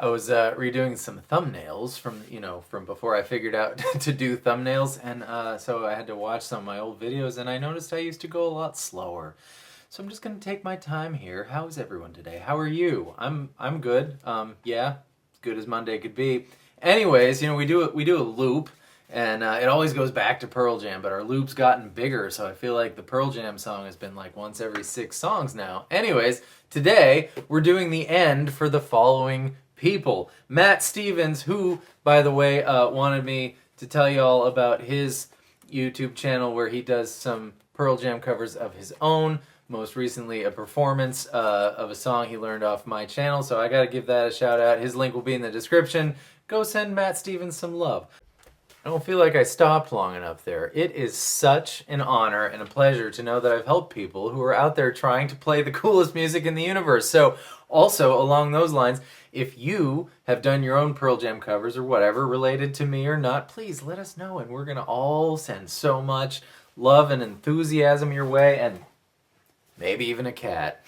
I was redoing some thumbnails from before I figured out to do thumbnails, and so I had to watch some of my old videos, and I noticed I used to go a lot slower. So I'm just gonna take my time here. How's everyone today? How are you? I'm good. Yeah, as good as Monday could be. Anyways, we do a loop, and it always goes back to Pearl Jam, but our loop's gotten bigger, so I feel like the Pearl Jam song has been like once every 6 songs now. Anyways, today we're doing the end for the following people. Matt Stevens, who, by the way, wanted me to tell you all about his YouTube channel where he does some Pearl Jam covers of his own. Most recently, a performance of a song he learned off my channel, so I gotta give that a shout out. His link will be in the description. Go send Matt Stevens some love. I don't feel like I stopped long enough there. It is such an honor and a pleasure to know that I've helped people who are out there trying to play the coolest music in the universe. So, also, along those lines, if you have done your own Pearl Jam covers or whatever, related to me or not, please let us know, and we're going to all send so much love and enthusiasm your way, and maybe even a cat.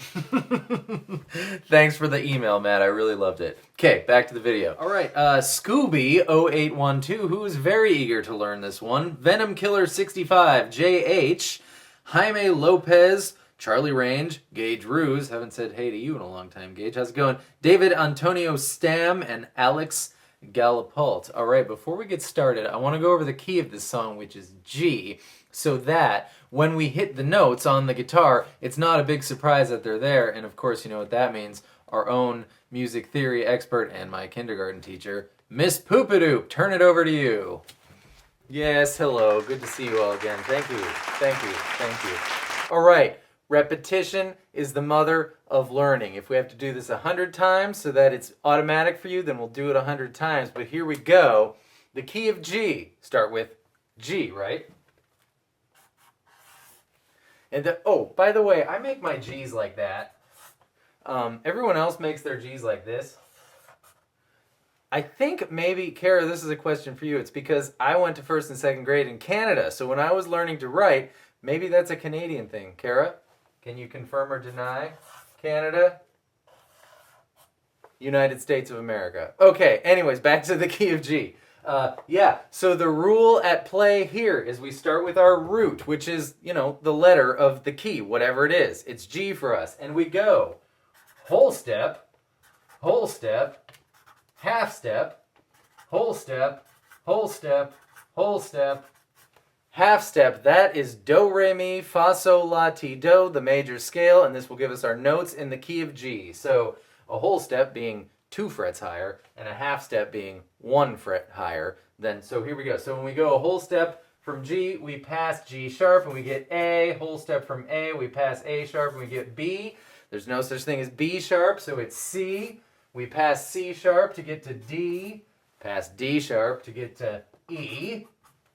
Thanks for the email, Matt. I really loved it. Okay, back to the video. All right, Scooby0812, who is very eager to learn this one. Venom Killer 65, JH, Jaime Lopez, Charlie Range, Gage Ruse. Haven't said hey to you in a long time, Gage. How's it going? David Antonio Stam and Alex Galapult. All right, before we get started, I want to go over the key of this song, which is G, so that when we hit the notes on the guitar, it's not a big surprise that they're there. And of course, you know what that means. Our own music theory expert and my kindergarten teacher, Miss Poopadoop, turn it over to you. Yes, hello. Good to see you all again. Thank you. Thank you. Thank you. All right. Repetition is the mother of learning. If we have to do this 100 times so that it's automatic for you, then we'll do it 100 times. But here we go. The key of G. Start with G, right? And oh, by the way, I make my G's like that. Everyone else makes their G's like this. I think maybe, Kara, this is a question for you. It's because I went to 1st and 2nd grade in Canada. So when I was learning to write, maybe that's a Canadian thing. Kara, can you confirm or deny? Canada? United States of America. Okay, anyways, back to the key of G. Yeah, so the rule at play here is we start with our root, which is, the letter of the key, whatever it is. It's G for us. And we go whole step, half step, whole step, whole step, whole step, half step. That is do, re, mi, fa, sol, la, ti, do, the major scale, and this will give us our notes in the key of G. So a whole step being 2 frets higher, and a half step being 1 fret higher. So here we go. So when we go a whole step from G, we pass G sharp, and we get A. Whole step from A, we pass A sharp, and we get B. There's no such thing as B sharp, so it's C. We pass C sharp to get to D. Pass D sharp to get to E.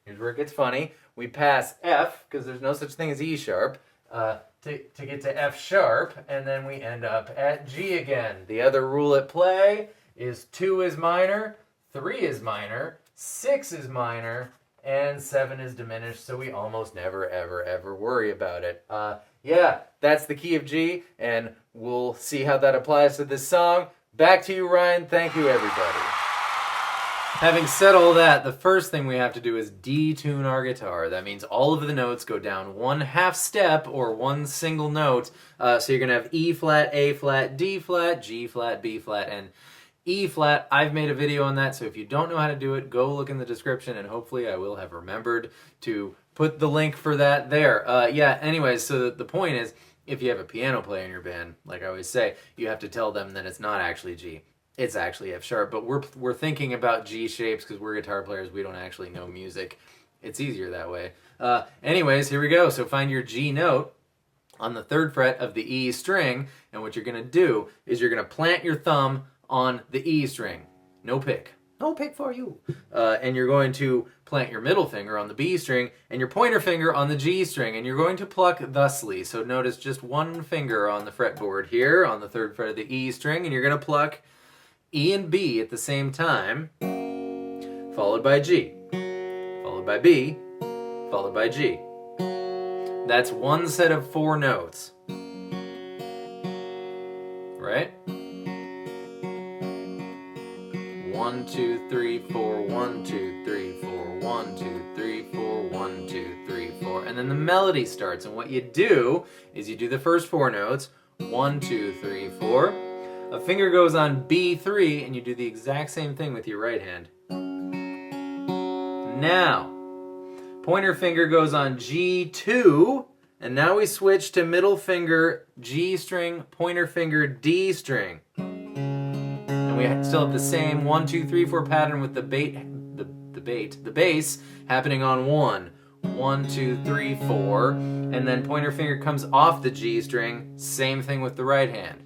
Here's where it gets funny. We pass F, because there's no such thing as E sharp, to get to F sharp, and then we end up at G again. The other rule at play is 2 is minor, 3 is minor, 6 is minor, and 7 is diminished, so we almost never, ever, ever worry about it. Yeah, that's the key of G, and we'll see how that applies to this song. Back to you, Ryan. Thank you, everybody. Having said all that, the first thing we have to do is detune our guitar. That means all of the notes go down 1 half step or 1 single note. So you're going to have E flat, A flat, D flat, G flat, B flat, and E flat. I've made a video on that, so if you don't know how to do it, go look in the description, and hopefully I will have remembered to put the link for that there. Yeah, anyways, so the point is, if you have a piano player in your band, like I always say, you have to tell them that it's not actually G. It's actually F sharp, but we're thinking about G shapes because we're guitar players. We don't actually know music. It's easier that way. Anyways, here we go. So find your G note on the 3rd fret of the E string, and what you're going to do is you're going to plant your thumb on the E string. No pick. No pick for you. And you're going to plant your middle finger on the B string and your pointer finger on the G string, and you're going to pluck thusly. So notice just 1 finger on the fretboard here on the 3rd fret of the E string, and you're going to pluck E and B at the same time, followed by G, followed by B, followed by G. That's 1 set of 4 notes. Right? 1, 2, 3, 4, 1, 2, 3, 4, 1, 2, 3, 4, 1, 2, 3, 4. And then the melody starts. And what you do is you do the first 4 notes. 1, 2, 3, 4. A finger goes on B3, and you do the exact same thing with your right hand. Now, pointer finger goes on G2, and now we switch to middle finger G string, pointer finger D string. And we still have the same 1, 2, 3, 4 pattern with the bass happening on 1. 1, 2, 3, 4, and then pointer finger comes off the G string, same thing with the right hand.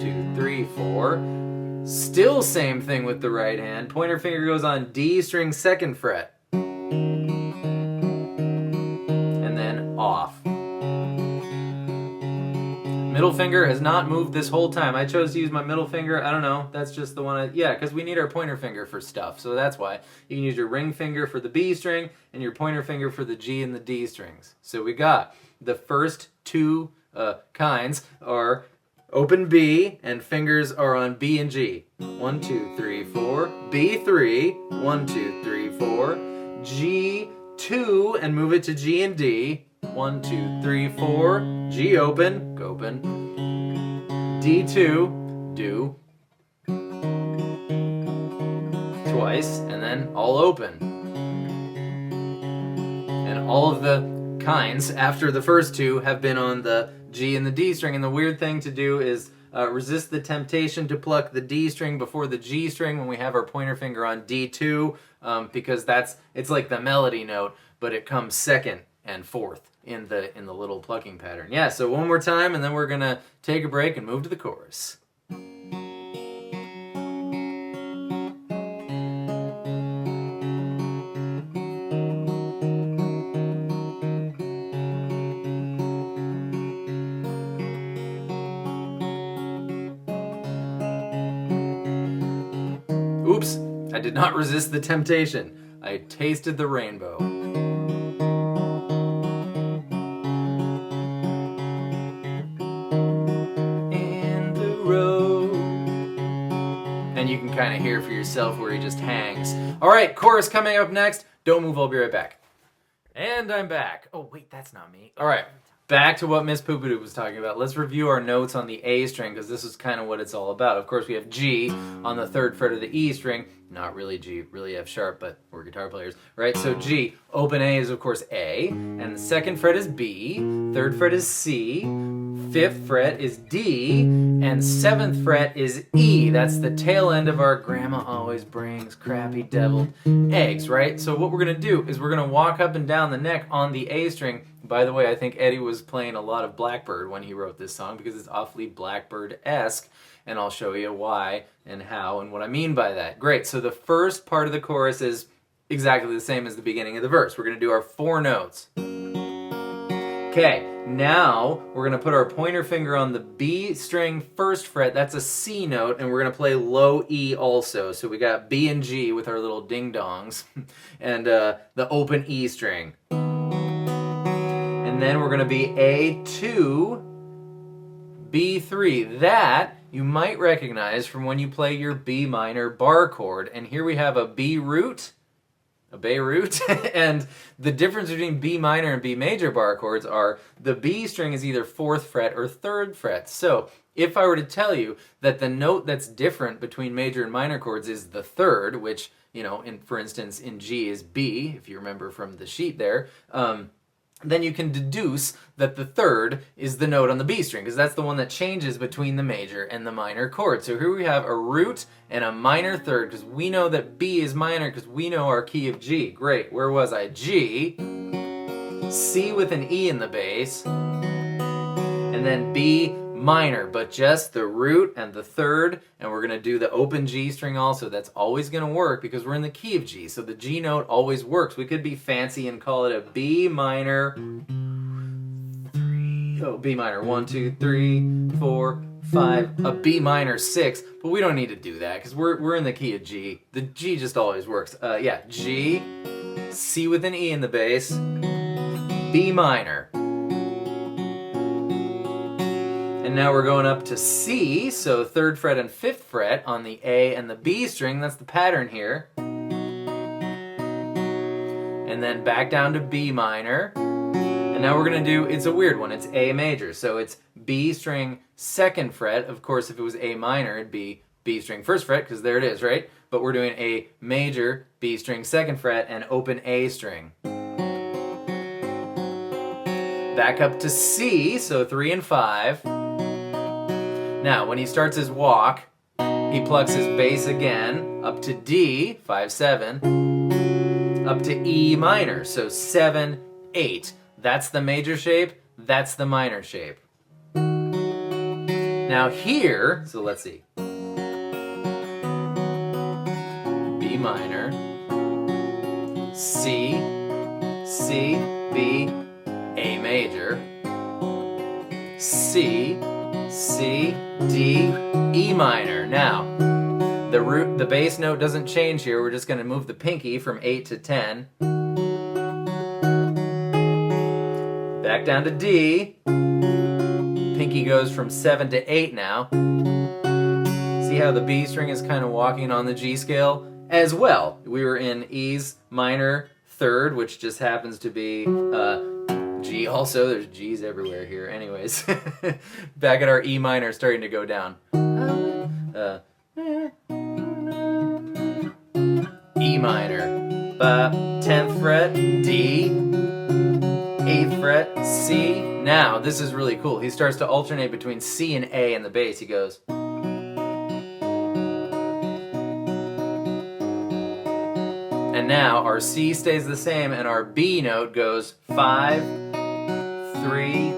2, 3, 4, still same thing with the right hand. Pointer finger goes on D string 2nd fret, and then off. Middle finger has not moved this whole time. I chose to use my middle finger. I don't know. That's just the one. Yeah, because we need our pointer finger for stuff. So that's why. You can use your ring finger for the B string and your pointer finger for the G and the D strings. So we got the first 2 kinds are open B and fingers are on B and G. 1, 2, 3, 4. B3. 1, 2, 3, 4. G2 and move it to G and D. 1, 2, 3, 4. G open, open. D2, do. Twice, and then all open. And all of the kinds after the first 2 have been on the G and the D string. And the weird thing to do is resist the temptation to pluck the D string before the G string when we have our pointer finger on D2, because it's like the melody note, but it comes 2nd and 4th in the little plucking pattern. Yeah, so one more time, and then we're gonna take a break and move to the chorus. Oops, I did not resist the temptation. I tasted the rainbow. And you can kind of hear for yourself where he just hangs. All right, chorus coming up next. Don't move, I'll be right back. And I'm back. Oh, wait, that's not me. All right, back to what Miss Poopadoo was talking about. Let's review our notes on the A string, because this is kind of what it's all about. Of course, we have G on the 3rd fret of the E string. Not really G, really F sharp, but we're guitar players, right? So G, open A is, of course, A, and the 2nd fret is B, 3rd fret is C, 5th fret is D, and 7th fret is E. That's the tail end of our grandma always brings crappy deviled eggs, right? So what we're gonna do is we're gonna walk up and down the neck on the A string. By the way, I think Eddie was playing a lot of Blackbird when he wrote this song, because it's awfully Blackbird-esque, and I'll show you why and how and what I mean by that. Great, so the first part of the chorus is exactly the same as the beginning of the verse. We're gonna do our 4 notes. Okay, now we're gonna put our pointer finger on the B string 1st fret. That's a C note, and we're gonna play low E also. So we got B and G with our little ding-dongs, and the open E string. And then we're gonna be A2, B3. That you might recognize from when you play your B minor bar chord. And here we have a B root, a Beirut, and the difference between B minor and B major bar chords are the B string is either 4th fret or 3rd fret. So if I were to tell you that the note that's different between major and minor chords is the 3rd, which, you know, for instance, in G is B, if you remember from the sheet there, then you can deduce that the 3rd is the note on the B string, because that's the one that changes between the major and the minor chord. So here we have a root and a minor 3rd, because we know that B is minor, because we know our key of G. Great, where was I? G, C with an E in the bass, and then B minor, but just the root and the 3rd, and we're gonna do the open G string also. That's always gonna work because we're in the key of G, so the G note always works. We could be fancy and call it a B minor, B minor, 1, 2, 3, 4, 5, a B minor 6, but we don't need to do that because we're in the key of G. The G just always works. Yeah, G, C with an E in the bass, B minor. And And now we're going up to C, so 3rd fret and 5th fret on the A and the B string. That's the pattern here. And then back down to B minor. And now we're going to do, it's a weird one, it's A major. So it's B string 2nd fret. Of course, if it was A minor, it'd be B string 1st fret, because there it is, right? But we're doing A major, B string 2nd fret, and open A string. Back up to C, so 3 and 5. Now, when he starts his walk, he plucks his bass again, up to D, 5, 7, up to E minor, so 7, 8. That's the major shape, that's the minor shape. Now here, so let's see. B minor, C, C, B, A major, C, C, D, E minor. Now, the bass note doesn't change here. We're just going to move the pinky from 8 to 10. Back down to D. Pinky goes from 7 to 8 now. See how the B string is kind of walking on the G scale as well. We were in E's minor 3rd, which just happens to be G also. There's G's everywhere here. Anyways, back at our E minor, starting to go down. E minor, 10th fret, D, 8th fret, C. Now, this is really cool. He starts to alternate between C and A in the bass. He goes. And now our C stays the same and our B note goes 5, 3,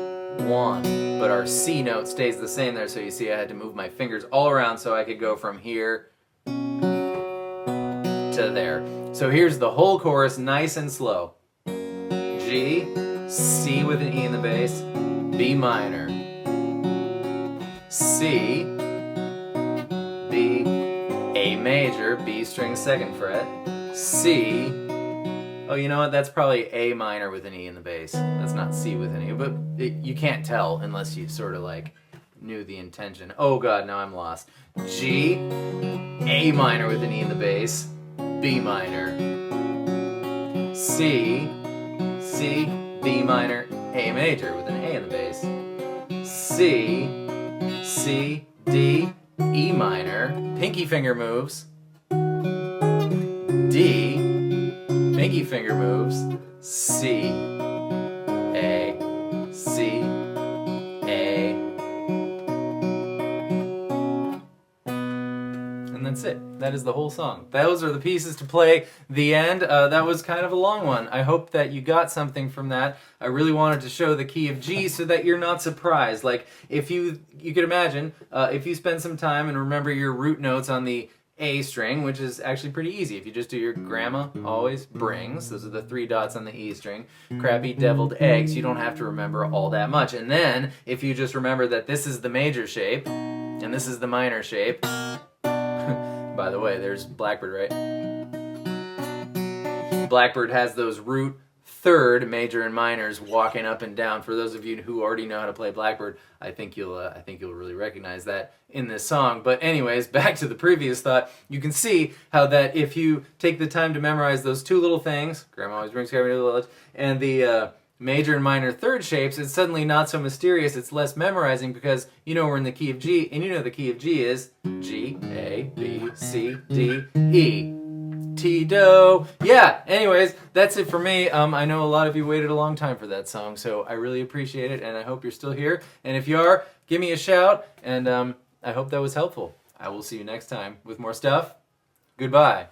1. But our C note stays the same there, so you see I had to move my fingers all around so I could go from here to there. So here's the whole chorus, nice and slow. G, C with an E in the bass, B minor, C, B, A major, B string 2nd fret, C, oh, you know what, that's probably A minor with an E in the bass. That's not C with an E, but you can't tell unless you sort of like knew the intention. Oh god, now I'm lost. G, A minor with an E in the bass, B minor, C, C, B minor, A major with an A in the bass, C, C, D, E minor, pinky finger moves, D, pinky finger moves, C, A, C, A, and that's it. That is the whole song. Those are the pieces to play the end. That was kind of a long one. I hope that you got something from that. I really wanted to show the key of G so that you're not surprised. Like, if you could imagine, if you spend some time and remember your root notes on the A string, which is actually pretty easy. If you just do your grandma always brings, those are the 3 dots on the E string, crappy deviled eggs, you don't have to remember all that much. And then, if you just remember that this is the major shape, and this is the minor shape, by the way, there's Blackbird, right? Blackbird has those root 3rd major and minors walking up and down. For those of you who already know how to play Blackbird, I think you'll really recognize that in this song. But anyways, back to the previous thought. You can see how that if you take the time to memorize those 2 little things, grandma always brings carry little, and the major and minor 3rd shapes, it's suddenly not so mysterious. It's less memorizing because you know we're in the key of G, and you know the key of G is G, A, B, C, D, E. T, do. Yeah, anyways, that's it for me. I know a lot of you waited a long time for that song, so I really appreciate it, and I hope you're still here. And if you are, give me a shout, and I hope that was helpful. I will see you next time with more stuff. Goodbye.